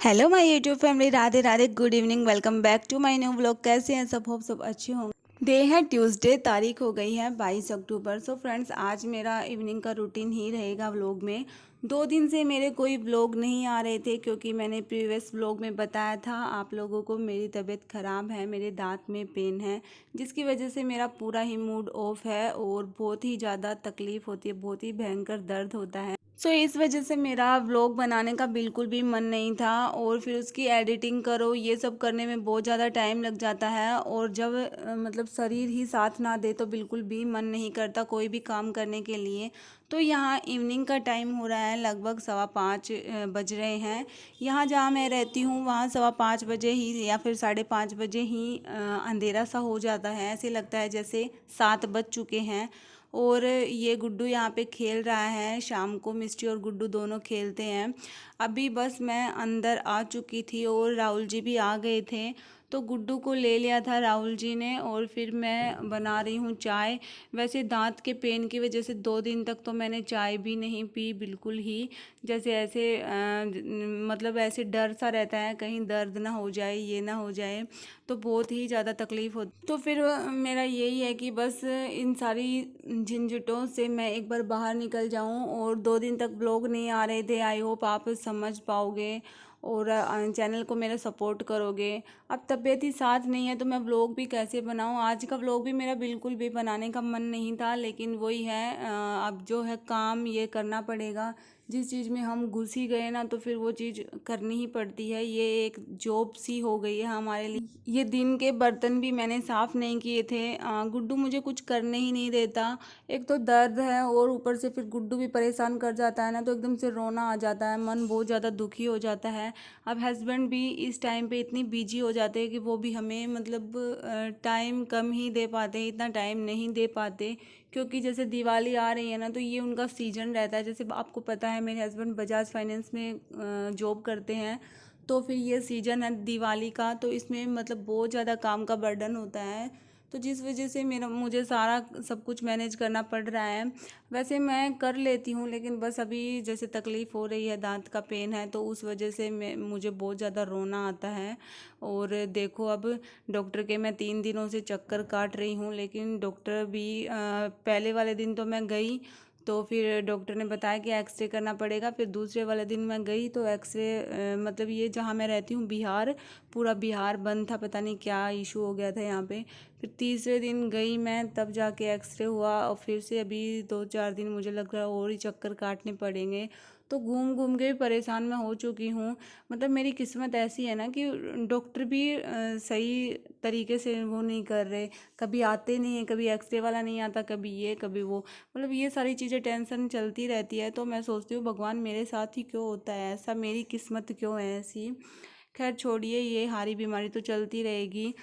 Hello my YouTube family, Radhe Radhe, good evening, welcome back to my new vlog. कैसे हैं सब? Hope सब अच्छे होंगे। डे है ट्यूसडे, तारीख हो गई है 22 अक्टूबर। सो फ्रेंड्स, आज मेरा इवनिंग का रूटीन ही रहेगा व्लॉग में। 2 दिन से मेरे कोई व्लॉग नहीं आ रहे थे क्योंकि मैंने प्रीवियस व्लॉग में बताया था आप लोगों को मेरी तबीयत ख़राब है, मेरे दांत में पेन है, जिसकी वजह से मेरा पूरा ही मूड ऑफ है और बहुत ही ज़्यादा तकलीफ़ होती है, बहुत ही भयंकर दर्द होता है। इस वजह से मेरा व्लॉग बनाने का बिल्कुल भी मन नहीं था और फिर उसकी एडिटिंग करो, ये सब करने में बहुत ज़्यादा टाइम लग जाता है और जब मतलब शरीर ही साथ ना दे तो बिल्कुल भी मन नहीं करता कोई भी काम करने के लिए। तो यहाँ इवनिंग का टाइम हो रहा है, लगभग 5:15 बज रहे हैं। यहाँ जहाँ मैं रहती हूँ वहाँ 5:15 बजे ही या फिर 5:30 बजे ही अंधेरा सा हो जाता है। ऐसे लगता है जैसे 7 बज चुके हैं। और ये गुड्डू यहाँ पे खेल रहा है, शाम को मिस्टी और गुड्डू दोनों खेलते हैं। अभी बस मैं अंदर आ चुकी थी और राहुल जी भी आ गए थे, तो गुड्डू को ले लिया था राहुल जी ने और फिर मैं बना रही हूँ चाय। वैसे दांत के पेन की वजह से 2 दिन तक तो मैंने चाय भी नहीं पी बिल्कुल ही। जैसे ऐसे मतलब ऐसे डर सा रहता है कहीं दर्द ना हो जाए, ये ना हो जाए, तो बहुत ही ज़्यादा तकलीफ़ होती। तो फिर मेरा यही है कि बस इन सारी झंझटों से मैं एक बार बाहर निकल जाऊं। और 2 दिन तक ब्लॉग नहीं आ रहे थे, आई होप आप समझ पाओगे और चैनल को मेरा सपोर्ट करोगे। अब तबीयत ही साथ नहीं है तो मैं व्लॉग भी कैसे बनाऊं। आज का व्लॉग भी मेरा बिल्कुल भी बनाने का मन नहीं था, लेकिन वही है, अब जो है काम ये करना पड़ेगा। जिस चीज़ में हम घुस ही गए ना तो फिर वो चीज़ करनी ही पड़ती है। ये एक जॉब सी हो गई है हमारे लिए। ये दिन के बर्तन भी मैंने साफ़ नहीं किए थे। गुड्डू मुझे कुछ करने ही नहीं देता। एक तो दर्द है और ऊपर से फिर गुड्डू भी परेशान कर जाता है ना, तो एकदम से रोना आ जाता है, मन बहुत ज़्यादा दुखी हो जाता है। अब हस्बैंड भी इस टाइम पे इतनी बिजी हो जाते हैं कि वो भी हमें मतलब टाइम कम ही दे पाते हैं, इतना टाइम नहीं दे पाते। क्योंकि जैसे दिवाली आ रही है ना तो ये उनका सीजन रहता है। जैसे आपको पता है मेरे हस्बैंड बजाज फाइनेंस में जॉब करते हैं, तो फिर ये सीजन है दिवाली का, तो इसमें मतलब बहुत ज़्यादा काम का बर्डन होता है। तो जिस वजह से मेरा मुझे सारा सब कुछ मैनेज करना पड़ रहा है। वैसे मैं कर लेती हूँ लेकिन बस अभी जैसे तकलीफ़ हो रही है, दांत का पेन है, तो उस वजह से मुझे बहुत ज़्यादा रोना आता है। और देखो अब डॉक्टर के मैं 3 दिनों से चक्कर काट रही हूँ, लेकिन डॉक्टर भी पहले वाले दिन तो मैं गई तो फिर डॉक्टर ने बताया कि एक्सरे करना पड़ेगा। फिर दूसरे वाले दिन मैं गई तो एक्सरे मतलब ये जहाँ मैं रहती हूँ बिहार, पूरा बिहार बंद था, पता नहीं क्या इशू हो गया था यहाँ पे। फिर तीसरे दिन गई मैं, तब जाके एक्सरे हुआ और फिर से अभी 2-4 दिन मुझे लग रहा है और ही चक्कर काटने पड़ेंगे। तो घूम घूम के भी परेशान मैं हो चुकी हूँ। मतलब मेरी किस्मत ऐसी है ना कि डॉक्टर भी सही तरीके से वो नहीं कर रहे। कभी आते नहीं है, कभी एक्सरे वाला नहीं आता, कभी ये कभी वो, मतलब ये सारी चीज़ें टेंशन चलती रहती है। तो मैं सोचती हूँ भगवान मेरे साथ ही क्यों होता है ऐसा, मेरी किस्मत क्यों है ऐसी। खैर छोड़िए, ये हारी बीमारी तो चलती रहेगी।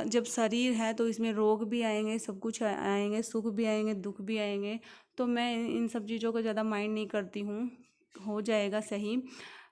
जब शरीर है तो इसमें रोग भी आएंगे, सब कुछ आएंगे, सुख भी आएंगे, दुख भी आएंगे। तो मैं इन सब चीज़ों को ज़्यादा माइंड नहीं करती हूँ, हो जाएगा सही।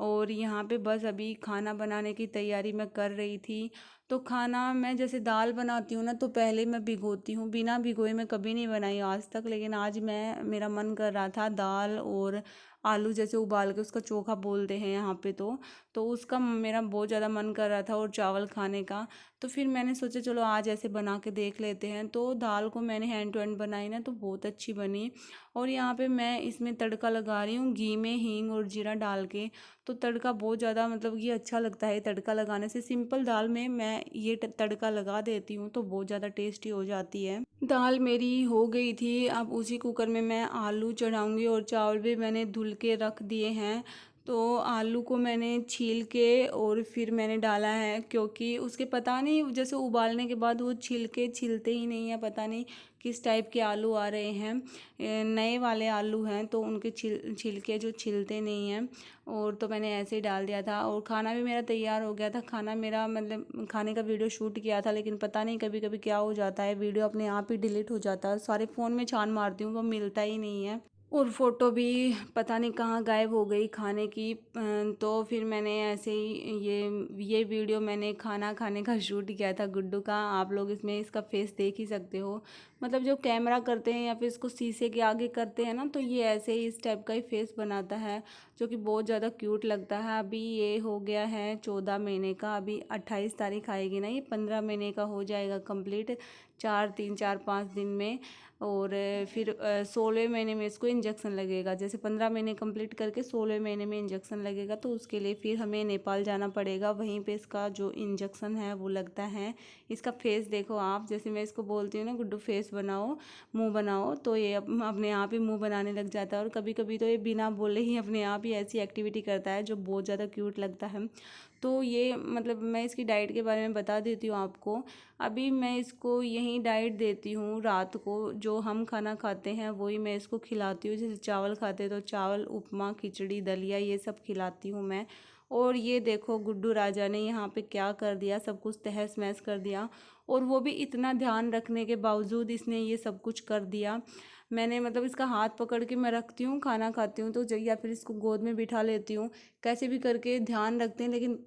और यहाँ पे बस अभी खाना बनाने की तैयारी मैं कर रही थी। तो खाना मैं जैसे दाल बनाती हूँ ना तो पहले मैं भिगोती हूँ, बिना भिगोए मैं कभी नहीं बनाई आज तक, लेकिन आज मेरा मन कर रहा था दाल और आलू जैसे उबाल के उसका चोखा बोलते हैं यहाँ पे, तो उसका मेरा बहुत ज़्यादा मन कर रहा था और चावल खाने का। तो फिर मैंने सोचा चलो आज ऐसे बना के देख लेते हैं। तो दाल को मैंने हैंड टू हैंड बनाई ना तो बहुत अच्छी बनी। और यहाँ पे मैं इसमें तड़का लगा रही हूँ घी में, हींग और जीरा डाल के। तो तड़का बहुत ज़्यादा मतलब ये अच्छा लगता है तड़का लगाने से। सिंपल दाल में मैं ये तड़का लगा देती हूँ तो बहुत ज़्यादा टेस्टी हो जाती है। दाल मेरी हो गई थी, अब उसी कुकर में मैं आलू चढ़ाऊँगी और चावल भी मैंने धुल के रख दिए हैं। तो आलू को मैंने छील के और फिर मैंने डाला है, क्योंकि उसके पता नहीं जैसे उबालने के बाद वो छिलके छिलते ही नहीं है, पता नहीं किस टाइप के आलू आ रहे हैं। नए वाले आलू हैं तो उनके छिलके जो छिलते नहीं हैं। और तो मैंने ऐसे ही डाल दिया था और खाना भी मेरा तैयार हो गया था। खाना मेरा मतलब खाने का वीडियो शूट किया था, लेकिन पता नहीं कभी कभी क्या हो जाता है, वीडियो अपने आप ही डिलीट हो जाता है। सारे फ़ोन में छान मारती हूँ वो मिलता ही नहीं है। और फ़ोटो भी पता नहीं कहाँ गायब हो गई खाने की। तो फिर मैंने ऐसे ही ये वीडियो मैंने खाना खाने का शूट किया था गुड्डू का। आप लोग इसमें इसका फेस देख ही सकते हो। मतलब जो कैमरा करते हैं या फिर इसको शीशे के आगे करते हैं ना, तो ये ऐसे ही इस टाइप का ही फेस बनाता है, जो कि बहुत ज़्यादा क्यूट लगता है। अभी ये हो गया है 14 महीने का, अभी 28 तारीख आएगी ना, ये 15 महीने का हो जाएगा कंप्लीट 4-5 दिन में। और फिर 16वें महीने में इसको इंजेक्शन लगेगा। जैसे 15 महीने कंप्लीट करके 16वें महीने में इंजेक्शन लगेगा, तो उसके लिए फिर हमें नेपाल जाना पड़ेगा, वहीं पे इसका जो इंजेक्शन है वो लगता है। इसका फेस देखो आप, जैसे मैं इसको बोलती हूँ ना गुड्डू फेस बनाओ, मुंह बनाओ, तो ये अपने आप ही मुंह बनाने लग जाता है। और कभी कभी तो ये बिना बोले ही अपने आप ही ऐसी एक्टिविटी करता है जो बहुत ज़्यादा क्यूट लगता है। तो ये मतलब मैं इसकी डाइट के बारे में बता देती हूँ आपको। अभी मैं इसको यही डाइट देती हूँ, रात को जो हम खाना खाते हैं वही मैं इसको खिलाती हूँ। जैसे चावल खाते हैं तो चावल, उपमा, खिचड़ी, दलिया, ये सब खिलाती हूँ मैं। और ये देखो गुड्डू राजा ने यहाँ पे क्या कर दिया, सब कुछ तहस महस कर दिया। और वो भी इतना ध्यान रखने के बावजूद इसने ये सब कुछ कर दिया। मैंने मतलब इसका हाथ पकड़ के मैं रखती हूँ, खाना खाती हूँ तो या फिर इसको गोद में बिठा लेती हूँ, कैसे भी करके ध्यान रखते हैं। लेकिन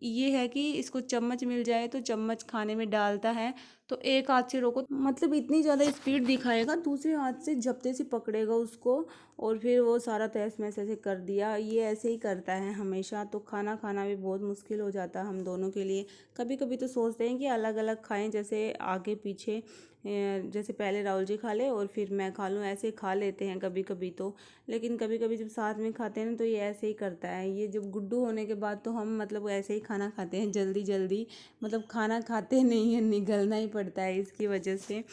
ये है कि इसको चम्मच मिल जाए तो चम्मच खाने में डालता है, तो एक हाथ से रोको मतलब इतनी ज़्यादा स्पीड दिखाएगा, दूसरे हाथ से झपटे से पकड़ेगा उसको, और फिर वो सारा तहस महस ऐसे कर दिया। ये ऐसे ही करता है हमेशा, तो खाना खाना भी बहुत मुश्किल हो जाता है हम दोनों के लिए। कभी कभी तो सोचते हैं कि अलग अलग खाएं, जैसे आगे पीछे, जैसे पहले राहुल जी खा ले और फिर मैं खा लूँ, ऐसे खा लेते हैं कभी कभी तो। लेकिन कभी कभी जब साथ में खाते हैं ना, तो ये ऐसे ही करता है। ये जब गुड्डू होने के बाद तो हम मतलब ऐसे ही खाना खाते हैं जल्दी जल्दी, मतलब खाना खाते नहीं है, निगलना ही पड़ता है इसकी वजह से।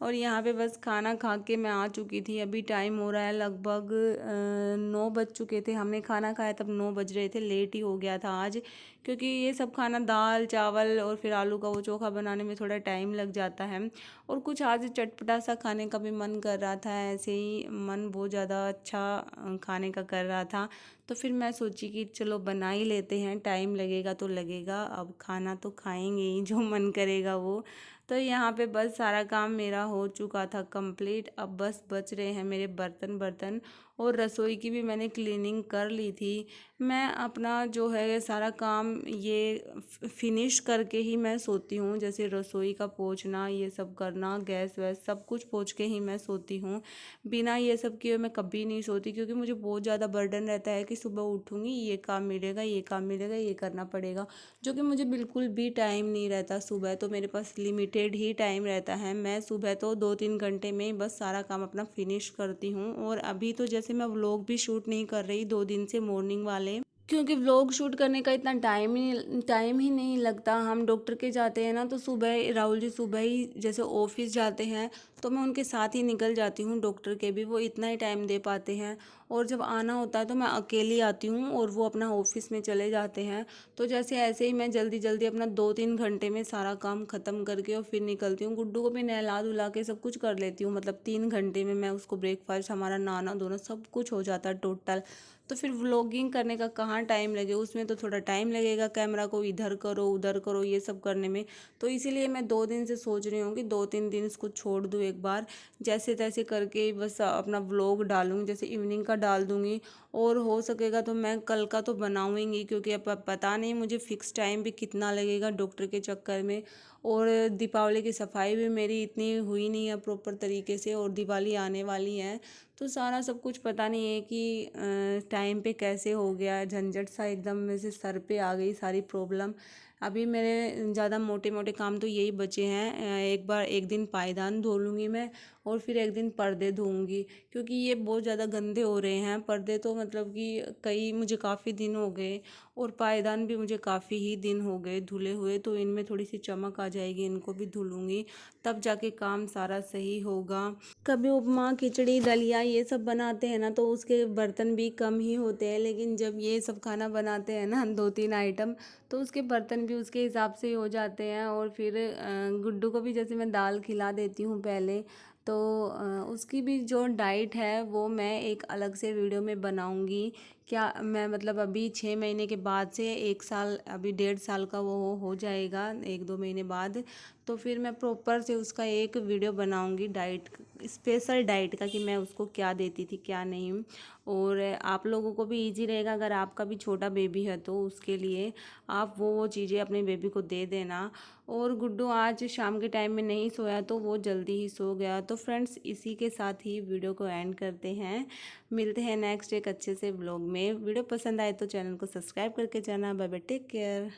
और यहाँ पे बस खाना खा के मैं आ चुकी थी। अभी टाइम हो रहा है लगभग 9 बज चुके थे, हमने खाना खाया तब 9 बज रहे थे। लेट ही हो गया था आज, क्योंकि ये सब खाना दाल चावल और फिर आलू का वो चोखा बनाने में थोड़ा टाइम लग जाता है। और कुछ आज चटपटा सा खाने का भी मन कर रहा था, ऐसे ही मन बहुत ज़्यादा अच्छा खाने का कर रहा था। तो फिर मैं सोची कि चलो बना ही लेते हैं, टाइम लगेगा तो लगेगा, अब खाना तो खाएंगे ही, जो मन करेगा वो। तो यहाँ पे बस सारा काम मेरा हो चुका था कंप्लीट। अब बस बच रहे हैं मेरे बर्तन बर्तन, और रसोई की भी मैंने क्लीनिंग कर ली थी। मैं अपना जो है सारा काम ये फिनिश करके ही मैं सोती हूँ, जैसे रसोई का पोंछना, ये सब करना, गैस वैस सब कुछ पोंछ के ही मैं सोती हूँ। बिना ये सब किए मैं कभी नहीं सोती, क्योंकि मुझे बहुत ज़्यादा बर्डन रहता है कि सुबह उठूँगी, ये काम मिलेगा, ये काम मिलेगा, ये करना पड़ेगा, जो कि मुझे बिल्कुल भी टाइम नहीं रहता। सुबह तो मेरे पास लिमिटेड ही टाइम रहता है। मैं सुबह तो 2-3 घंटे में ही बस सारा काम अपना फिनिश करती हूँ। और अभी तो जैसे मैं व्लॉग भी शूट नहीं कर रही 2 दिन से, मॉर्निंग वाले, क्योंकि व्लॉग शूट करने का इतना टाइम ही नहीं लगता। हम डॉक्टर के जाते हैं ना, तो सुबह राहुल जी सुबह ही जैसे ऑफिस जाते हैं, तो मैं उनके साथ ही निकल जाती हूँ डॉक्टर के भी, वो इतना ही टाइम दे पाते हैं। और जब आना होता है तो मैं अकेली आती हूँ और वो अपना ऑफिस में चले जाते हैं। तो जैसे ऐसे ही मैं जल्दी जल्दी अपना 2-3 घंटे में सारा काम ख़त्म करके और फिर निकलती हूँ। गुड्डू को भी नहला धुला के सब कुछ कर लेती हूँ, मतलब 3 घंटे में मैं उसको ब्रेकफास्ट, हमारा नहाना धोना सब कुछ हो जाता है टोटल। तो फिर व्लॉगिंग करने का कहाँ टाइम लगे, उसमें तो थोड़ा टाइम लगेगा, कैमरा को इधर करो उधर करो ये सब करने में। तो इसीलिए मैं 2 दिन से सोच रही हूँ कि 2-3 दिन इसको छोड़ दूँ एक बार, जैसे तैसे करके बस अपना व्लॉग डालूँगी, जैसे इवनिंग का डाल दूँगी। और हो सकेगा तो मैं कल का तो बनाऊँगी, क्योंकि अब पता नहीं मुझे फ़िक्स टाइम भी कितना लगेगा डॉक्टर के चक्कर में। और दीपावली की सफाई भी मेरी इतनी हुई नहीं है प्रॉपर तरीके से, और दिवाली आने वाली है, तो सारा सब कुछ पता नहीं है कि टाइम पे कैसे हो गया। झंझट सा एकदम में से सर पे आ गई सारी प्रॉब्लम। अभी मेरे ज़्यादा मोटे मोटे काम तो यही बचे हैं। एक दिन पायदान धो लूँगी मैं, और फिर एक दिन पर्दे धोऊंगी, क्योंकि ये बहुत ज़्यादा गंदे हो रहे हैं पर्दे, तो मतलब कि मुझे काफ़ी दिन हो गए, और पायदान भी मुझे काफ़ी ही दिन हो गए धुले हुए, तो इनमें थोड़ी सी चमक आ जाएगी, इनको भी धुलूँगी, तब जाके काम सारा सही होगा। कभी उपमा खिचड़ी दलिया ये सब बनाते हैं ना, तो उसके बर्तन भी कम ही होते हैं, लेकिन जब ये सब खाना बनाते हैं ना 2-3 आइटम, तो उसके बर्तन भी उसके हिसाब से ही हो जाते हैं। और फिर गुड्डू को भी जैसे मैं दाल खिला देती हूँ पहले, तो उसकी भी जो डाइट है वो मैं एक अलग से वीडियो में बनाऊंगी, क्या मैं मतलब अभी 6 महीने के बाद से 1 साल, अभी 1.5 साल का वो हो जाएगा 1-2 महीने बाद। तो फिर मैं प्रॉपर से उसका एक वीडियो बनाऊंगी डाइट, स्पेशल डाइट का, कि मैं उसको क्या देती थी क्या नहीं। और आप लोगों को भी इजी रहेगा, अगर आपका भी छोटा बेबी है तो उसके लिए आप वो चीज़ें अपने बेबी को दे देना। और गुड्डू आज शाम के टाइम में नहीं सोया, तो वो जल्दी ही सो गया। तो फ्रेंड्स, इसी के साथ ही वीडियो को एंड करते हैं। मिलते हैं नेक्स्ट एक अच्छे से व्लॉग में। वीडियो पसंद आए तो चैनल को सब्सक्राइब करके जाना। Bye bye, take care.